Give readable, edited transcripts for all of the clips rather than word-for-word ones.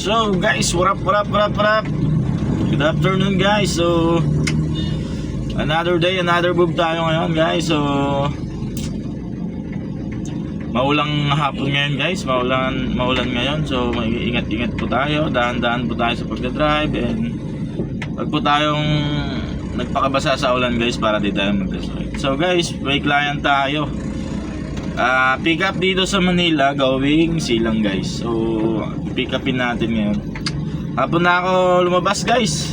So guys, what up? Good afternoon guys. So another day, another move tayo ngayon guys. So maulang hapon ngayon guys, maulan ngayon. So ingat-ingat po tayo, dahan-dahan po tayo sa pagdadrive. And wag po tayong nagpakabasa sa ulan guys para di tayo mag-destroy. So guys, may client tayo. Pick up dito sa Manila going Silang guys. So pick upin natin ngayon. Hapon na ako lumabas guys.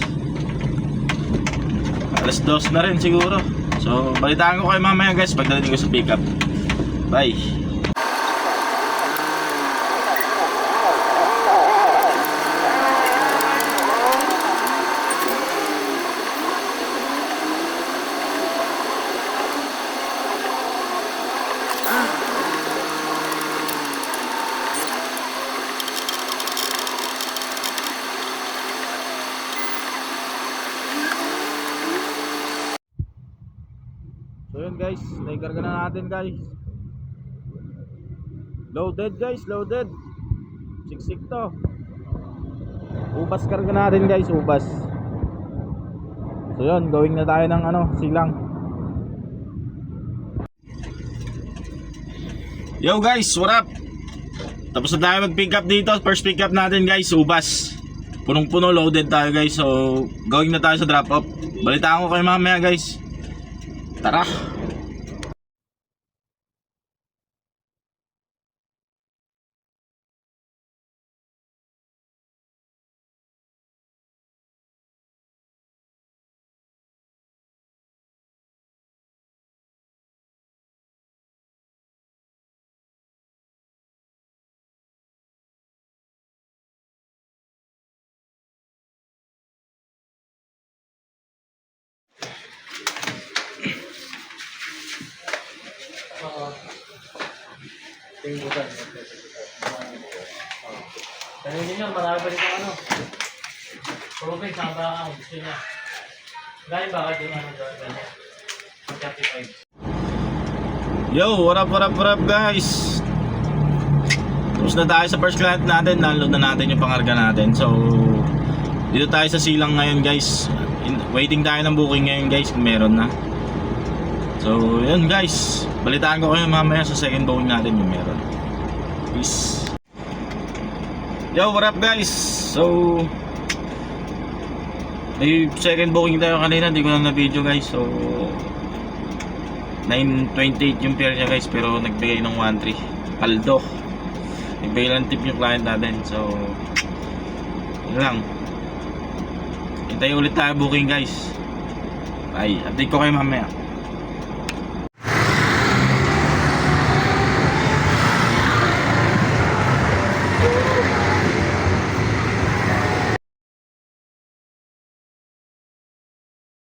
Alas 2 na rin siguro. So balitaan ko kayo mamaya guys pagdating ko sa pick up. Bye. So yun guys, naikarga na natin guys. Loaded guys, loaded. Siksik to. Ubas karga natin guys, ubas. So yun, going na tayo ng Silang. Yo guys, what up? Tapos na tayo mag pick up dito. First pick up natin guys, ubas. Punong-puno, loaded tayo guys. So going na tayo sa drop off. Balitaan ko kayo mamaya guys. Tara. Pero hindi nyo, marami pa dito Proving, saan ba ang gusto niya? Dahil bakit yung ganyan? 35. Yo, what up guys? Tapos na tayo sa first client natin. Download na natin yung pangarga natin. So dito tayo sa Silang ngayon guys. Waiting tayo ng booking ngayon guys kung meron na. So yun guys, balitaan ko kayo mamaya sa second booking natin yung meron. Peace. Yo, what up guys? So may second booking tayo kanina, hindi ko na na-video guys. So 928 yung fare niya guys, pero nagbigay ng 1.3 paldo. Nagbigay lang tip yung client natin. So yun lang. Hintay ulit tayo booking guys. Bye, update ko kayo mamaya.